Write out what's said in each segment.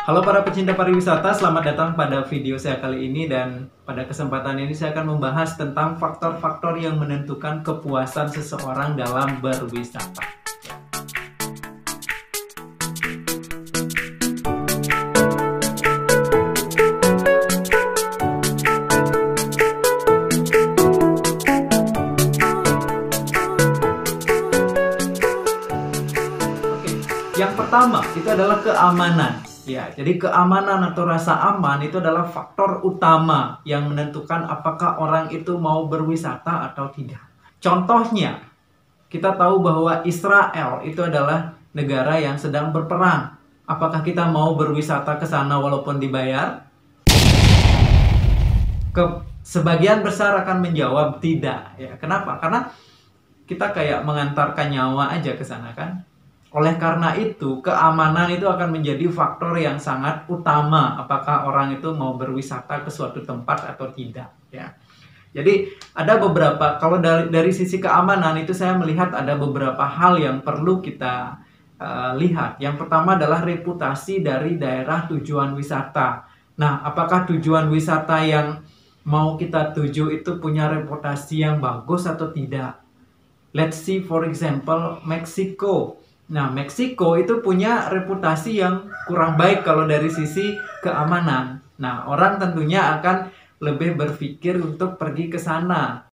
Halo para pecinta pariwisata, selamat datang pada video saya kali ini, dan pada kesempatan ini saya akan membahas tentang faktor-faktor yang menentukan kepuasan seseorang dalam berwisata. Yang pertama itu adalah keamanan. Ya, jadi keamanan atau rasa aman itu adalah faktor utama yang menentukan apakah orang itu mau berwisata atau tidak. Contohnya, kita tahu bahwa Israel itu adalah negara yang sedang berperang. Apakah kita mau berwisata ke sana walaupun dibayar? Sebagian besar akan menjawab tidak. Ya, kenapa? Karena kita kayak mengantarkan nyawa aja ke sana kan. Oleh karena itu, keamanan itu akan menjadi faktor yang sangat utama apakah orang itu mau berwisata ke suatu tempat atau tidak, ya. Jadi ada beberapa, kalau dari sisi keamanan itu saya melihat ada beberapa hal yang perlu kita lihat. Yang pertama adalah reputasi dari daerah tujuan wisata. Nah, apakah tujuan wisata yang mau kita tuju itu punya reputasi yang bagus atau tidak? Let's see, for example, Meksiko. Nah, Meksiko itu punya reputasi yang kurang baik kalau dari sisi keamanan. Nah, orang tentunya akan lebih berpikir untuk pergi ke sana.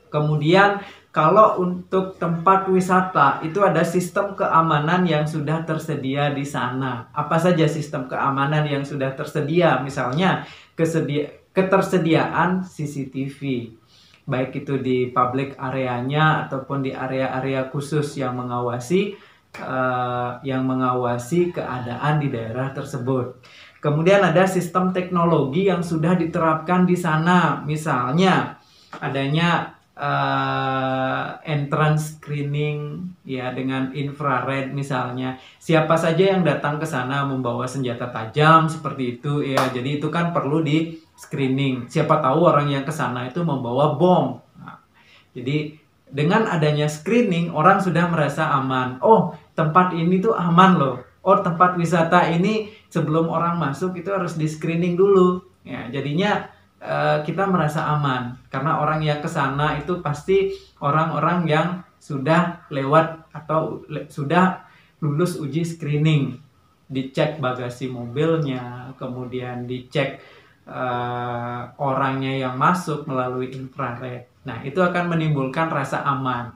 Kemudian, kalau untuk tempat wisata, itu ada sistem keamanan yang sudah tersedia di sana. Apa saja sistem keamanan yang sudah tersedia? Misalnya, ketersediaan CCTV. Baik itu di public areanya ataupun di area-area khusus yang mengawasi keadaan di daerah tersebut. Kemudian ada sistem teknologi yang sudah diterapkan di sana, misalnya adanya entrance screening ya dengan infrared misalnya. Siapa saja yang datang ke sana membawa senjata tajam seperti itu ya. Jadi itu kan perlu di screening. Siapa tahu orang yang ke sana itu membawa bom. Nah, jadi dengan adanya screening orang sudah merasa aman. Oh, tempat ini tuh aman loh. Oh, tempat wisata ini sebelum orang masuk itu harus di screening dulu. Ya, jadinya kita merasa aman karena orang yang ke sana itu pasti orang-orang yang sudah lewat atau sudah lulus uji screening, dicek bagasi mobilnya, kemudian dicek orangnya yang masuk melalui infrared. Nah, itu akan menimbulkan rasa aman.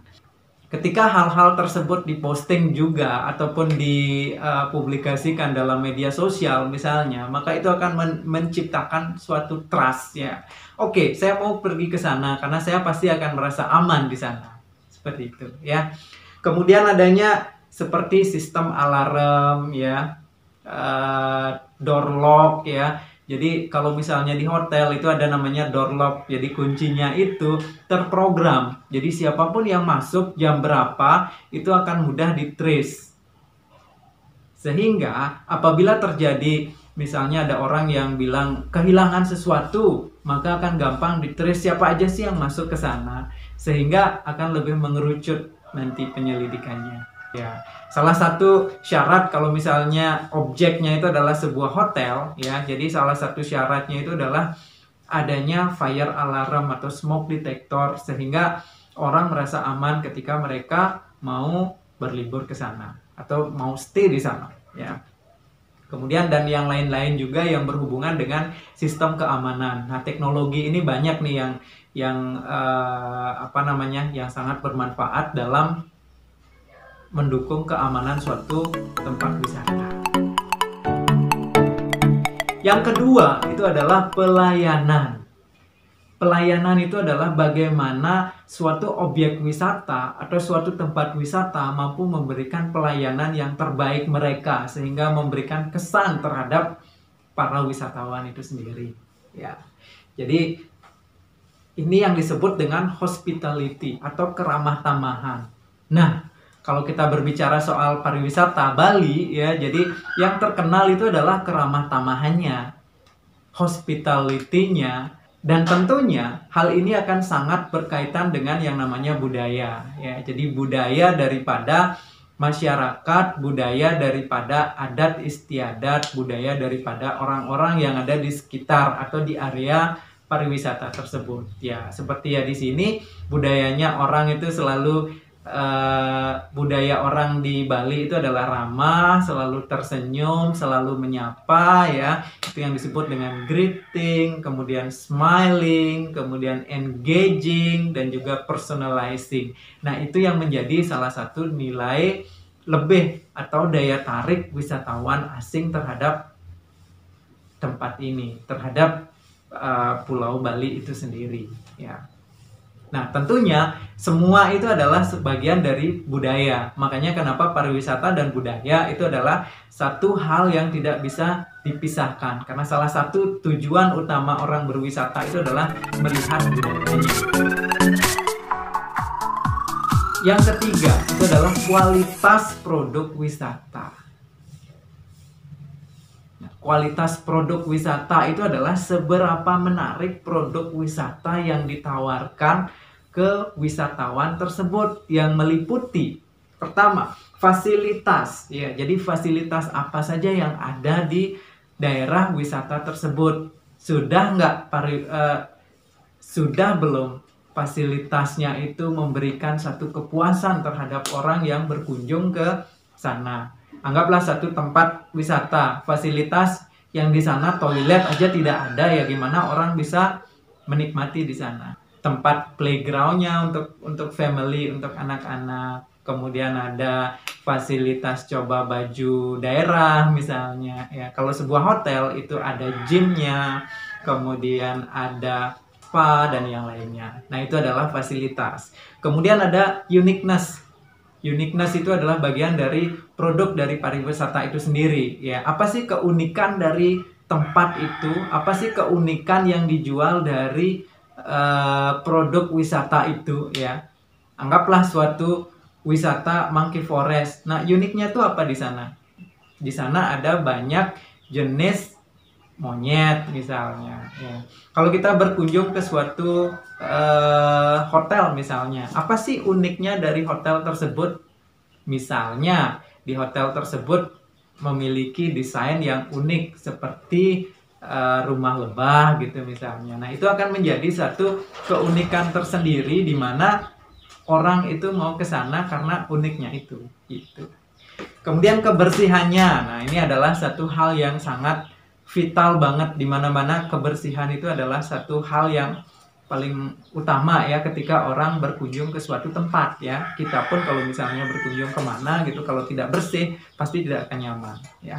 Ketika hal-hal tersebut diposting juga ataupun dipublikasikan dalam media sosial misalnya, maka itu akan menciptakan suatu trust ya. Oke, saya mau pergi ke sana karena saya pasti akan merasa aman di sana. Seperti itu ya. Kemudian adanya seperti sistem alarm ya, door lock ya. Jadi kalau misalnya di hotel itu ada namanya door lock, jadi kuncinya itu terprogram. Jadi siapapun yang masuk jam berapa itu akan mudah di-trace. Sehingga apabila terjadi misalnya ada orang yang bilang kehilangan sesuatu, maka akan gampang di-trace siapa aja sih yang masuk ke sana. Sehingga akan lebih mengerucut nanti penyelidikannya. Ya, salah satu syarat kalau misalnya objeknya itu adalah sebuah hotel, ya, jadi salah satu syaratnya itu adalah adanya fire alarm atau smoke detector sehingga orang merasa aman ketika mereka mau berlibur ke sana atau mau stay di sana, ya. Kemudian dan yang lain-lain juga yang berhubungan dengan sistem keamanan. Nah, teknologi ini banyak nih yang sangat bermanfaat dalam mendukung keamanan suatu tempat wisata. Yang kedua itu adalah pelayanan. Pelayanan itu adalah bagaimana suatu objek wisata atau suatu tempat wisata mampu memberikan pelayanan yang terbaik mereka sehingga memberikan kesan terhadap para wisatawan itu sendiri. Ya, jadi ini yang disebut dengan hospitality atau keramah tamahan. Nah, kalau kita berbicara soal pariwisata Bali ya, jadi yang terkenal itu adalah keramah tamahannya, hospitality-nya, dan tentunya hal ini akan sangat berkaitan dengan yang namanya budaya ya. Jadi budaya daripada masyarakat, budaya daripada adat istiadat, budaya daripada orang-orang yang ada di sekitar atau di area pariwisata tersebut. Ya, seperti ya di sini budayanya orang itu selalu budaya orang di Bali itu adalah ramah, selalu tersenyum, selalu menyapa ya. Itu yang disebut dengan greeting, kemudian smiling, kemudian engaging dan juga personalizing. Nah, itu yang menjadi salah satu nilai lebih atau daya tarik wisatawan asing terhadap tempat ini, terhadap Pulau Bali itu sendiri ya. Nah, tentunya semua itu adalah sebagian dari budaya. Makanya kenapa pariwisata dan budaya itu adalah satu hal yang tidak bisa dipisahkan. Karena salah satu tujuan utama orang berwisata itu adalah melihat budayanya. Yang ketiga itu adalah kualitas produk wisata. Nah, kualitas produk wisata itu adalah seberapa menarik produk wisata yang ditawarkan ke wisatawan tersebut, yang meliputi pertama fasilitas ya. Jadi fasilitas apa saja yang ada di daerah wisata tersebut. Sudah belum fasilitasnya itu memberikan satu kepuasan terhadap orang yang berkunjung ke sana. Anggaplah satu tempat wisata, fasilitas yang di sana toilet aja tidak ada, ya gimana orang bisa menikmati di sana. Tempat playgroundnya untuk family, untuk anak-anak. Kemudian ada fasilitas coba baju daerah misalnya. Ya, kalau sebuah hotel itu ada gymnya, kemudian ada spa dan yang lainnya. Nah, itu adalah fasilitas. Kemudian ada uniqueness. Uniqueness itu adalah bagian dari produk dari pariwisata itu sendiri. Ya, apa sih keunikan dari tempat itu? Apa sih keunikan yang dijual dari produk wisata itu ya? Anggaplah suatu wisata Monkey Forest. Nah, uniknya tuh apa di sana? Di sana ada banyak jenis monyet misalnya ya. Kalau kita berkunjung ke suatu hotel misalnya, apa sih uniknya dari hotel tersebut? Misalnya di hotel tersebut memiliki desain yang unik seperti rumah lebah gitu misalnya. Nah, itu akan menjadi satu keunikan tersendiri di mana orang itu mau ke sana karena uniknya itu gitu. Kemudian kebersihannya. Nah, ini adalah satu hal yang sangat vital banget, di mana-mana kebersihan itu adalah satu hal yang paling utama ya ketika orang berkunjung ke suatu tempat ya. Kita pun kalau misalnya berkunjung kemana gitu, kalau tidak bersih pasti tidak akan nyaman ya.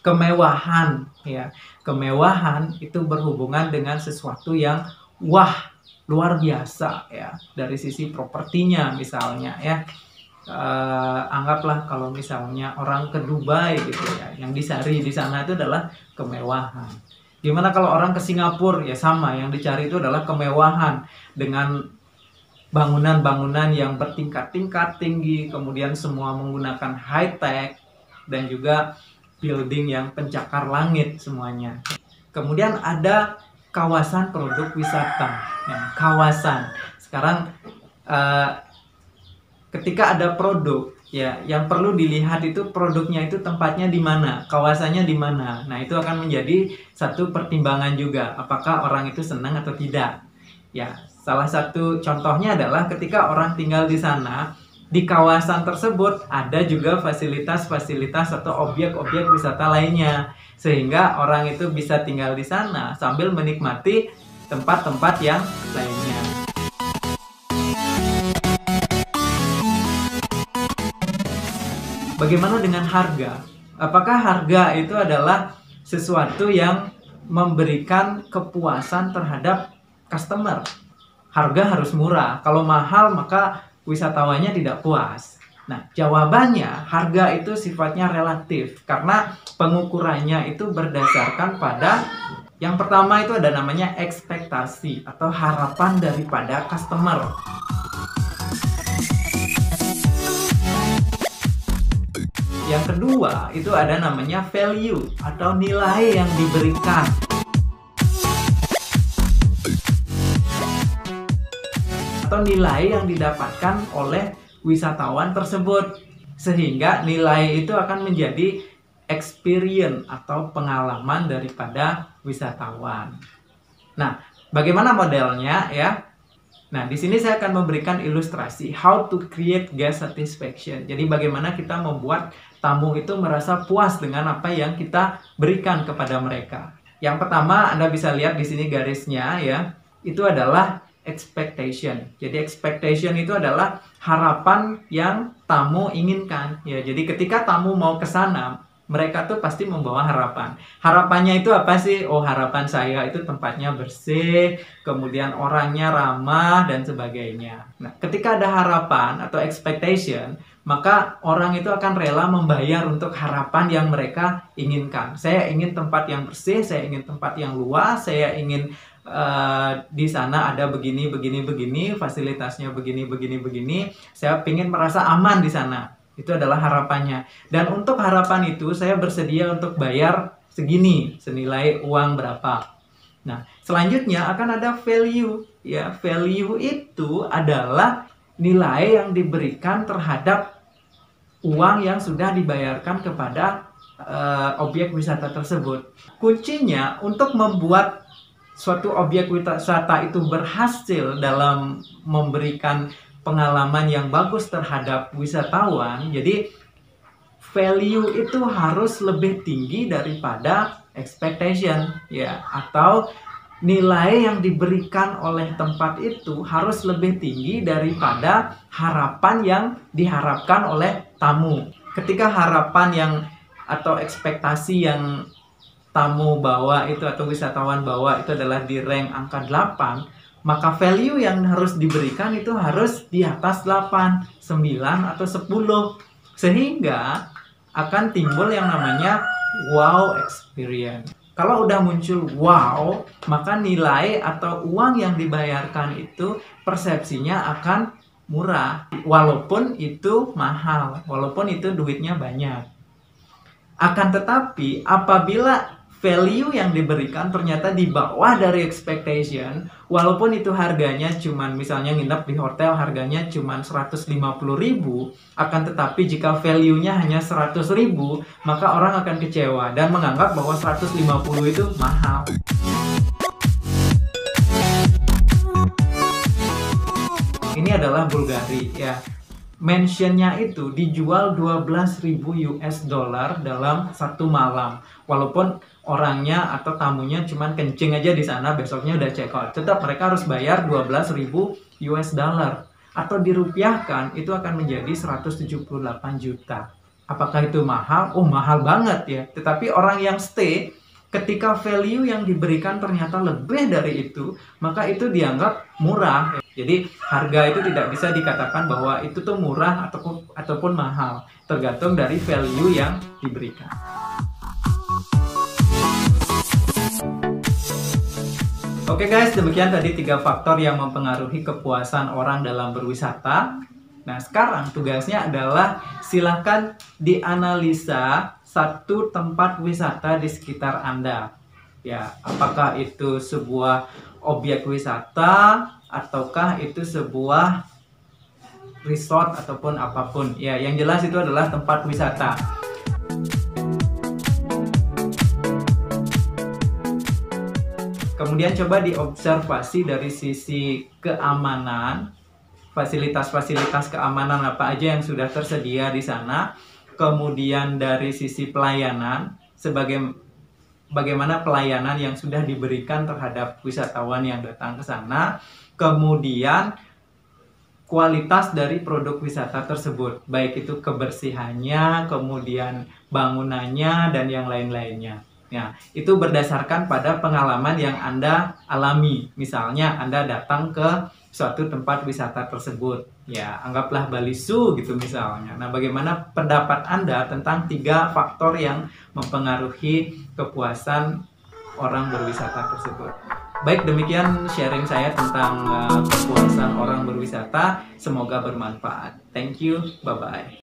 Kemewahan ya. Kemewahan itu berhubungan dengan sesuatu yang wah, luar biasa ya, dari sisi propertinya misalnya ya. Anggaplah kalau misalnya orang ke Dubai gitu ya, yang dicari di sana itu adalah kemewahan. Gimana kalau orang ke Singapura? Ya sama, yang dicari itu adalah kemewahan dengan bangunan-bangunan yang bertingkat-tingkat tinggi, kemudian semua menggunakan high tech dan juga building yang pencakar langit semuanya. Kemudian ada kawasan produk wisata. Ya, kawasan. Sekarang ketika ada produk ya, yang perlu dilihat itu produknya itu tempatnya di mana, kawasannya di mana. Nah, itu akan menjadi satu pertimbangan juga, apakah orang itu senang atau tidak. Ya, salah satu contohnya adalah ketika orang tinggal di sana, di kawasan tersebut ada juga fasilitas-fasilitas atau objek-objek wisata lainnya, sehingga orang itu bisa tinggal di sana sambil menikmati tempat-tempat yang lainnya. Bagaimana dengan harga? Apakah harga itu adalah sesuatu yang memberikan kepuasan terhadap customer? Harga harus murah. Kalau mahal maka wisatawannya tidak puas. Nah, jawabannya harga itu sifatnya relatif karena pengukurannya itu berdasarkan pada yang pertama itu ada namanya ekspektasi atau harapan daripada customer. Yang kedua itu ada namanya value atau nilai yang diberikan. Atau nilai yang didapatkan oleh wisatawan tersebut. Sehingga nilai itu akan menjadi experience atau pengalaman daripada wisatawan. Nah, bagaimana modelnya ya? Nah, di sini saya akan memberikan ilustrasi how to create guest satisfaction. Jadi bagaimana kita membuat tamu itu merasa puas dengan apa yang kita berikan kepada mereka. Yang pertama, Anda bisa lihat di sini garisnya ya. Itu adalah expectation. Jadi expectation itu adalah harapan yang tamu inginkan. Ya, jadi ketika tamu mau ke sana, mereka tuh pasti membawa harapan. Harapannya itu apa sih? Oh, harapan saya itu tempatnya bersih, kemudian orangnya ramah, dan sebagainya. Nah, ketika ada harapan atau expectation, maka orang itu akan rela membayar untuk harapan yang mereka inginkan. Saya ingin tempat yang bersih, saya ingin tempat yang luas, saya ingin di sana ada begini, begini, begini, fasilitasnya begini, begini, begini. Saya ingin merasa aman di sana. Itu adalah harapannya. Dan untuk harapan itu saya bersedia untuk bayar segini, senilai uang berapa. Nah, selanjutnya akan ada value. Ya, value itu adalah nilai yang diberikan terhadap uang yang sudah dibayarkan kepada objek wisata tersebut. Kuncinya untuk membuat suatu objek wisata itu berhasil dalam memberikan pengalaman yang bagus terhadap wisatawan, jadi value itu harus lebih tinggi daripada expectation ya, atau nilai yang diberikan oleh tempat itu harus lebih tinggi daripada harapan yang diharapkan oleh tamu. Ketika harapan yang atau ekspektasi yang tamu bawa itu atau wisatawan bawa itu adalah di rank angka 8, maka value yang harus diberikan itu harus di atas 8, 9, atau 10. Sehingga akan timbul yang namanya wow experience. Kalau udah muncul wow, maka nilai atau uang yang dibayarkan itu persepsinya akan murah. Walaupun itu mahal, walaupun itu duitnya banyak. Akan tetapi apabila value yang diberikan ternyata di bawah dari expectation, walaupun itu harganya cuman misalnya nginep di hotel harganya cuman 150.000, akan tetapi jika value-nya hanya 100.000, maka orang akan kecewa dan menganggap bahwa 150 itu mahal. Ini adalah Bulgari ya. Mentionnya itu dijual 12.000 US dollar dalam satu malam. Walaupun orangnya atau tamunya cuman kencing aja di sana, besoknya udah check out. Tetap mereka harus bayar 12.000 US dollar. Atau dirupiahkan itu akan menjadi 178 juta. Apakah itu mahal? Oh, mahal banget ya. Tetapi orang yang stay, ketika value yang diberikan ternyata lebih dari itu, maka itu dianggap murah. Jadi harga itu tidak bisa dikatakan bahwa itu tuh murah ataupun mahal, tergantung dari value yang diberikan. Oke guys, demikian tadi 3 faktor yang mempengaruhi kepuasan orang dalam berwisata. Nah, sekarang tugasnya adalah silakan dianalisa satu tempat wisata di sekitar Anda. Ya, apakah itu sebuah objek wisata ataukah itu sebuah resort ataupun apapun. Ya, yang jelas itu adalah tempat wisata. Kemudian coba diobservasi dari sisi keamanan, fasilitas-fasilitas keamanan apa aja yang sudah tersedia di sana. Kemudian dari sisi pelayanan, bagaimana pelayanan yang sudah diberikan terhadap wisatawan yang datang ke sana. Kemudian kualitas dari produk wisata tersebut, baik itu kebersihannya, kemudian bangunannya, dan yang lain-lainnya. Nah, itu berdasarkan pada pengalaman yang Anda alami. Misalnya Anda datang ke suatu tempat wisata tersebut, ya anggaplah Bali Zoo gitu misalnya. Nah, bagaimana pendapat Anda tentang 3 faktor yang mempengaruhi kepuasan orang berwisata tersebut? Baik, demikian sharing saya tentang kepuasan orang berwisata. Semoga bermanfaat. Thank you, bye-bye.